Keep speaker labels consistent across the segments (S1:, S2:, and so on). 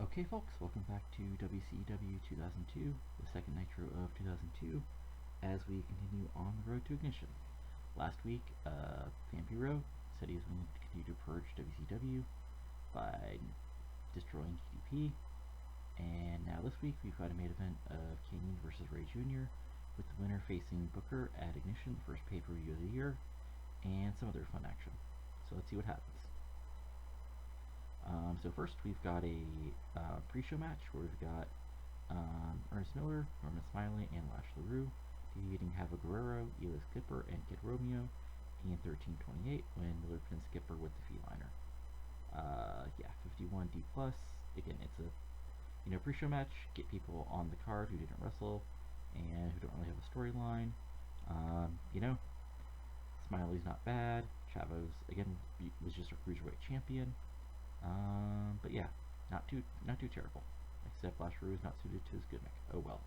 S1: Okay, folks, welcome back to WCW 2002, the second Nitro of 2002, as we continue on the road to ignition. Last week, Vampiro said he was going to continue to purge WCW by destroying TDP, and now this week we've got a main event of Kane versus Ray Jr., with the winner facing Booker at Ignition, the first pay-per-view of the year, and some other fun action. So let's see what happens. So first we've got a pre-show match where we've got Ernest Miller, Norman Smiley, and Lash LaRue defeating Hava Guerrero, Eli Skipper, and Kid Romeo in 13:28 when Miller pins Skipper with the feeliner. 51 D+. Again, it's a pre-show match. Get people on the card who didn't wrestle and who don't really have a storyline. Smiley's not bad. Chavo's again was just a cruiserweight champion. But yeah, not too terrible. Except Lash LaRue is not suited to his gimmick. Oh well.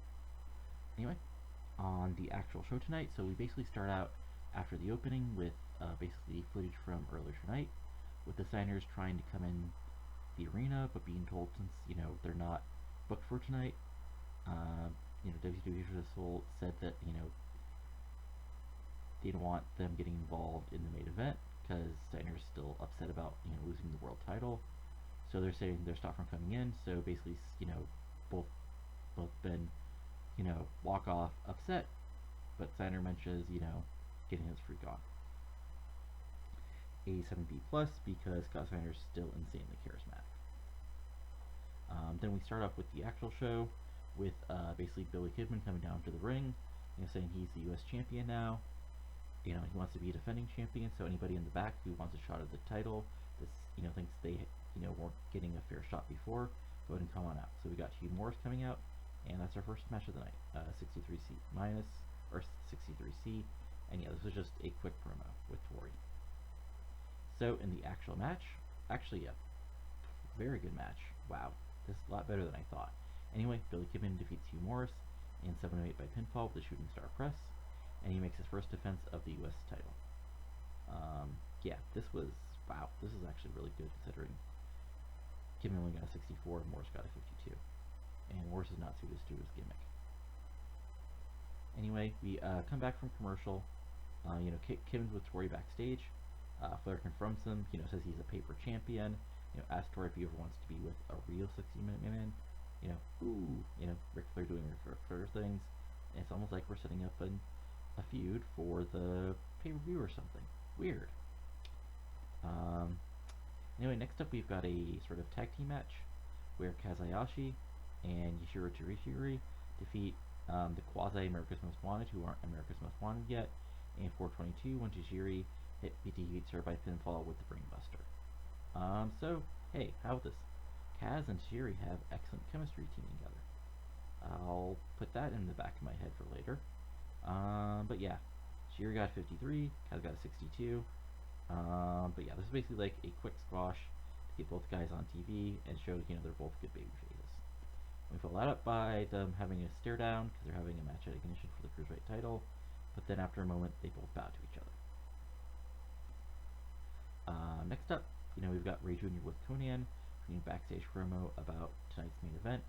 S1: Anyway, on the actual show tonight, so we basically start out after the opening with basically footage from earlier tonight, with the Steiners trying to come in the arena, but being told since they're not booked for tonight. WCW said that they don't want them getting involved in the main event because Steiner's still upset about losing the world title. So they're saying they're stopped from coming in. So basically, both been walk off upset, but Steiner mentions getting his freak on. A 7B plus because Scott Steiner's still insanely charismatic. Then we start off with the actual show with basically Billy Kidman coming down to the ring, saying he's the U.S. champion now. He wants to be a defending champion, so anybody in the back who wants a shot at the title, thinks they, weren't getting a fair shot before, go ahead and come on out. So we got Hugh Morris coming out, and that's our first match of the night, 63C minus, or 63C, and yeah, this was just a quick promo with Tori. So in the actual match, actually a very good match. Wow, this is a lot better than I thought. Anyway, Billy Kidman defeats Hugh Morris in 7-8 by pinfall with a shooting star press, and he makes his first defense of the U.S. title. This is actually really good considering Kidman only got a 64 and Morris got a 52. And Morris is not suited to his gimmick. Anyway, we come back from commercial. Kidman's with Tori backstage. Flair confronts him, says he's a paper champion. Asks Tori if he ever wants to be with a real 60-minute man. Ric Flair doing Ric Flair things. And it's almost like we're setting up a feud for the pay-per-view or something. Weird. Anyway, next up we've got a sort of tag team match where Kaz Hayashi and Yashiro Terishiri defeat the quasi-America's Most Wanted, who aren't America's Most Wanted yet, in 4:22 when Tajiri defeats her by pinfall with the Brainbuster. So, hey, how about this? Kaz and Tajiri have excellent chemistry teaming together. I'll put that in the back of my head for later. But yeah, Tajiri got 53, Kaz got a 62. But yeah, this is basically like a quick squash to get both guys on TV and show they're both good baby faces. We follow that up by them having a stare down because they're having a match at Ignition for the Cruiserweight title, but then after a moment they both bow to each other. Next up, we've got Ray Jr. with Konnan doing a backstage promo about tonight's main event,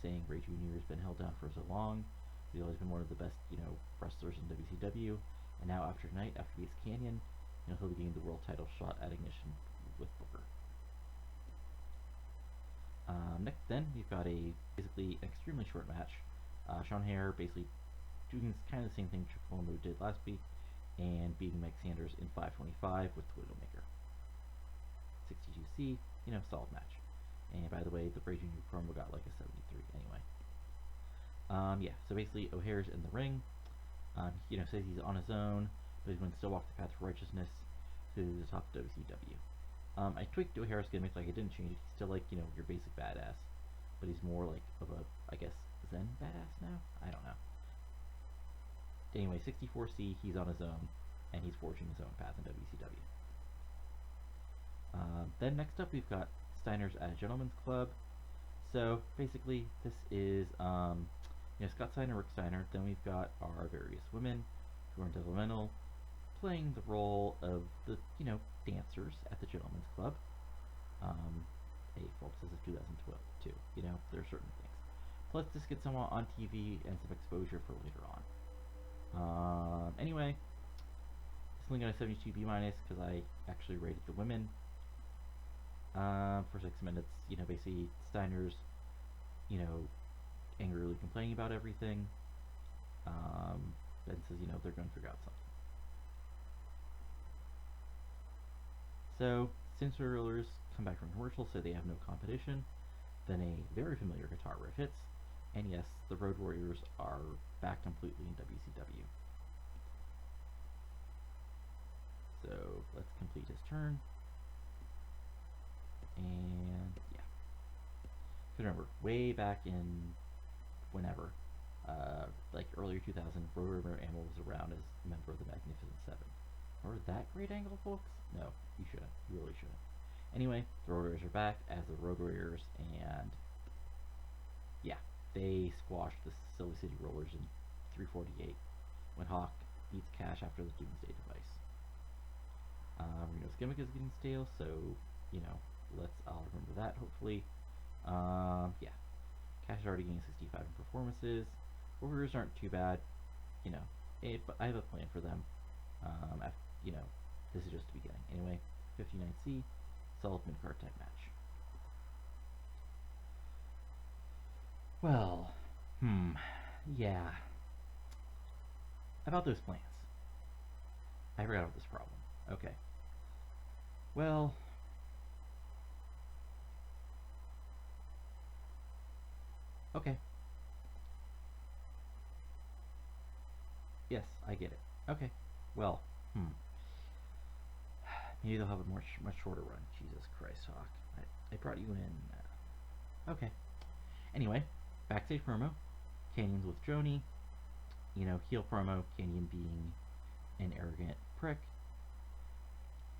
S1: saying Ray Jr. has been held down for so long. He's always been one of the best, wrestlers in WCW, and now after tonight, after he beats Canyon, he'll be getting the world title shot at Ignition with Booker. Next, then we've got basically an extremely short match. Sean Hare basically doing kind of the same thing Trick Williams did last week, and beating Mike Sanders in 5:25 with the Widowmaker. 62C, solid match. And by the way, the Ray Jr. promo got like a 73 anyway. So basically O'Hare's in the ring. Says he's on his own, but he's going to still walk the path of righteousness to the top of WCW. I tweaked O'Hare's gimmick, like I didn't change it. He's still like, your basic badass, but he's more like of a, I guess, Zen badass now? I don't know. Anyway, 64C, he's on his own, and he's forging his own path in WCW. Then next up we've got Steiner's at a Gentleman's Club. So basically this is Scott Steiner, Rick Steiner. Then we've got our various women who are in developmental, playing the role of the dancers at the Gentleman's Club. Hey folks, this is Plus, just get someone on TV and some exposure for later on. Anyway, it's only got a 72 B minus because I actually rated the women for 6 minutes. Basically Steiner's, you know, angrily complaining about everything, and says, they're going to figure out something. So, since rollers come back from commercial, so they have no competition, then a very familiar guitar riff hits, and yes, the Road Warriors are back completely in WCW. So let's complete his turn. And yeah. So remember, way back in whenever, like earlier 2000, Road Warrior Animal was around as a member of the Magnificent Seven. Remember that great angle, folks? No, you shouldn't. You really shouldn't. Anyway, the Road Warriors are back as the Road Warriors, and yeah, they squashed the Silver City Rollers in 348 when Hawk beats Cash after the Doomsday device. Reno's gimmick is getting stale, so I'll remember that hopefully. Yeah, Cash is already getting 65 in performances. Warriors aren't too bad, but I have a plan for them. This is just the beginning. Anyway, 59C, solid mid-card tag match. Well, yeah. About those plans. I forgot about this problem. Okay. Well, okay. Yes, I get it. Okay. Well, maybe they'll have a much shorter run. Jesus Christ, Hawk. I brought you in. Okay. Anyway, backstage promo. Canyon's with Joni. Heel promo. Canyon being an arrogant prick.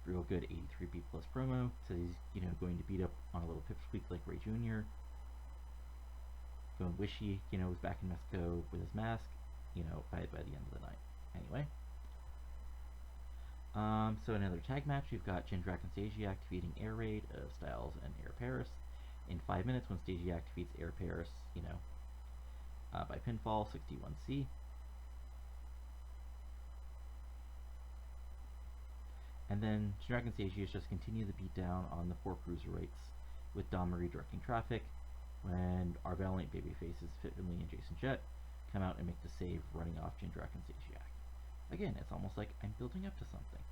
S1: Real good 83B plus promo. Says he's, going to beat up on a little pipsqueak like Ray Jr. Going wishy, was back in Mexico with his mask, by the end of the night. Anyway. So another tag match, we've got Jindrak and Stasiak defeating Air Raid of Styles and Air Paris in 5 minutes when Stasiak defeats Air Paris, by pinfall, 61C. And then Jindrak and Stasiak just continue to beat down on the 4 cruiserweights with Don Marie directing traffic when our valiant babyfaces Fit Finlay and Jason Jett come out and make the save, running off Jindrak and Stasiak. Again, it's almost like I'm building up to something.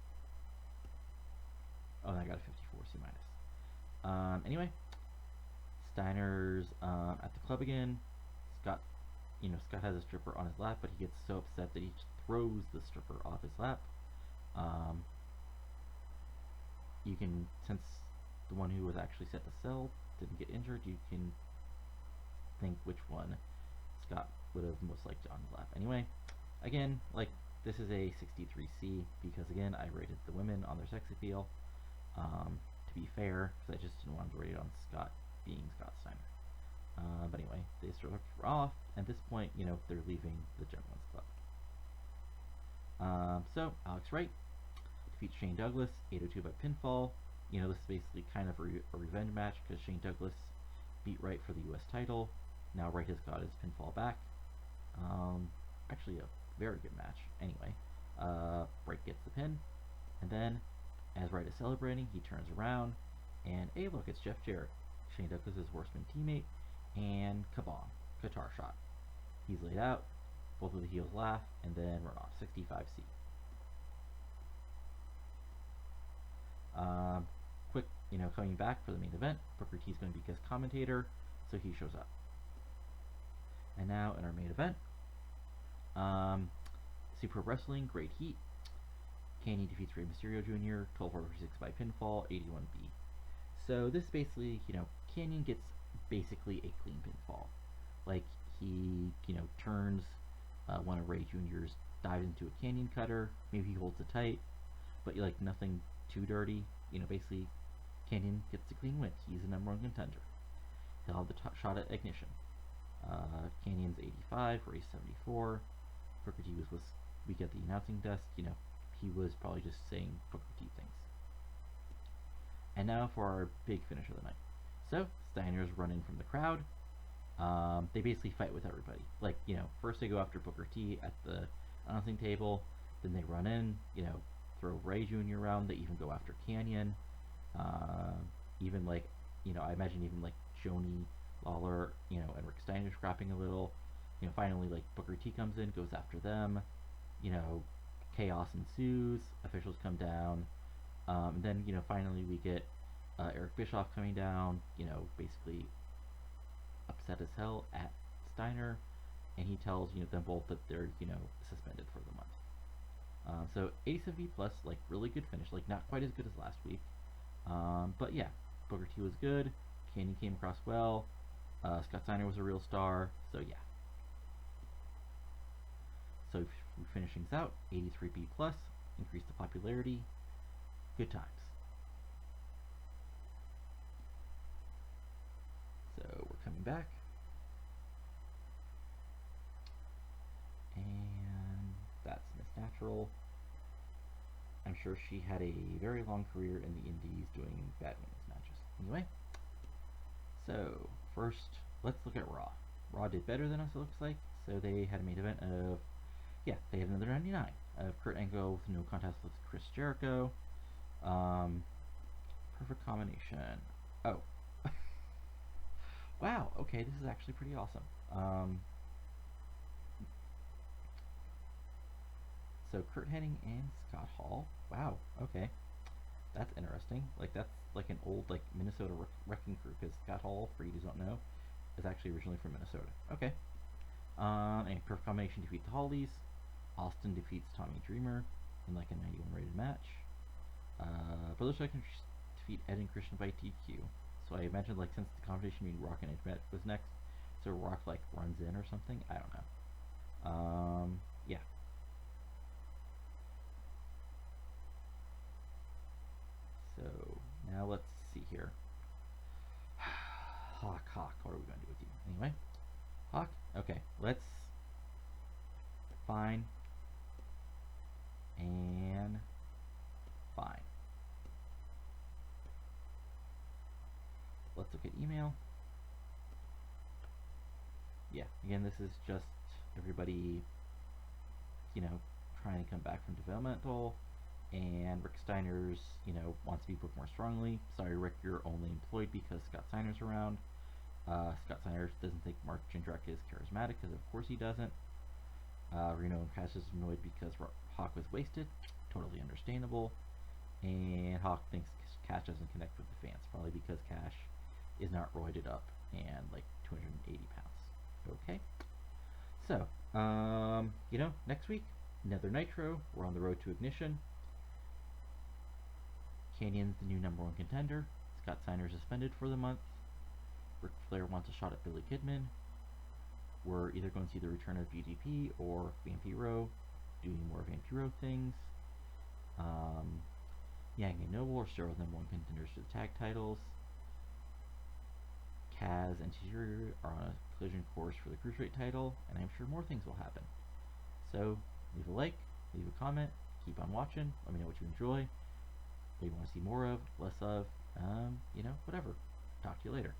S1: Oh, and I got a 54 C minus. Anyway, Steiner's at the club again. Scott has a stripper on his lap, but he gets so upset that he just throws the stripper off his lap. You can, since the one who was actually set to sell didn't get injured, you can think which one Scott would have most liked on his lap. Anyway, again, this is a 63C because, again, I rated the women on their sex appeal. To be fair, because I just didn't want to rate it on Scott being Scott Steiner. But anyway, they sort of were off. At this point, they're leaving the Gentleman's Club. So, Alex Wright defeats Shane Douglas, 802 by pinfall. This is basically kind of a revenge match because Shane Douglas beat Wright for the U.S. title. Now Wright has got his pinfall back. Actually a very good match. Anyway, Wright gets the pin, and then as Wright is celebrating, he turns around, and hey look, it's Jeff Jarrett, Shane Douglas' Horseman teammate, and kabam, guitar shot. He's laid out, both of the heels laugh, and then run off, 65C. Quick, coming back for the main event, Booker T's going to be guest commentator, so he shows up. And now in our main event, Super Wrestling, Great Heat. Canyon defeats Rey Mysterio Jr., 12-6 by pinfall, 81B. So this basically, Canyon gets basically a clean pinfall. He, turns one of Rey Jr.'s, dives into a Canyon cutter, maybe he holds it tight, but nothing too dirty. Basically, Canyon gets a clean win. He's the #1 contender. He'll have the top shot at Ignition. Canyon's 85, Ray's 74. Booker T was weak at the announcing desk. He was probably just saying Booker T things. And now for our big finish of the night. So, Steiner's running from the crowd. They basically fight with everybody. Like, first they go after Booker T at the announcing table, then they run in, throw Ray Jr. around. They even go after Canyon. Uh, even like, I imagine even like Joni Lawler, and Rick Steiner scrapping a little. Finally like Booker T comes in, goes after them. You know, chaos ensues. Officials come down. And then finally we get Eric Bischoff coming down. Basically upset as hell at Steiner, and he tells them both that they're suspended for the month. So 87B plus, like really good finish, like not quite as good as last week, but yeah, Booker T was good. Canyon came across well. Scott Steiner was a real star. So yeah. So we finish things out. 83B plus, increased the popularity. Good times. So we're coming back. And that's Miss Natural. I'm sure she had a very long career in the indies doing bad women's matches. Anyway, so first, let's look at Raw. Raw did better than us, it looks like. So they had a main event of, they had another 99 of Kurt Angle with no contest with Chris Jericho. Perfect combination. Oh. Wow, okay, this is actually pretty awesome. So Kurt Hennig and Scott Hall. Wow, okay. That's interesting. Like, that's like an old, like, Minnesota wrecking crew, because Scott Hall, for you who don't know, is actually originally from Minnesota. Okay. And perfect combination defeat the Hollies. Austin defeats Tommy Dreamer in, like, a 91 rated match. Brother Strickland defeat Ed and Christian by TQ. So I imagine, like, since the competition between Rock and Edge was next, so Rock, like, runs in or something? I don't know. Yeah. So now let's see here. Hawk, what are we going to do with you? Anyway, Hawk, okay, let's fine and fine. Let's look at email. Yeah, again, this is just everybody, trying to come back from developmental. And Rick Steiner's, wants to be booked more strongly. Sorry, Rick, you're only employed because Scott Steiner's around. Scott Steiner doesn't think Mark Jindrak is charismatic, because of course he doesn't. Reno and Cash is annoyed because Hawk was wasted. Totally understandable. And Hawk thinks Cash doesn't connect with the fans, probably because Cash is not roided up and like 280 pounds. Okay. So, next week, another Nitro. We're on the road to Ignition. Canyon's the new #1 contender. Scott Steiner suspended for the month. Ric Flair wants a shot at Billy Kidman. We're either going to see the return of GDP or Vampiro doing more Vampiro things. Yang and Noble are still #1 contenders for the tag titles. Kaz and Tajiri are on a collision course for the Cruiserweight title, and I'm sure more things will happen. So, leave a like, leave a comment, keep on watching, let me know what you enjoy, what you want to see more of, less of, whatever. Talk to you later.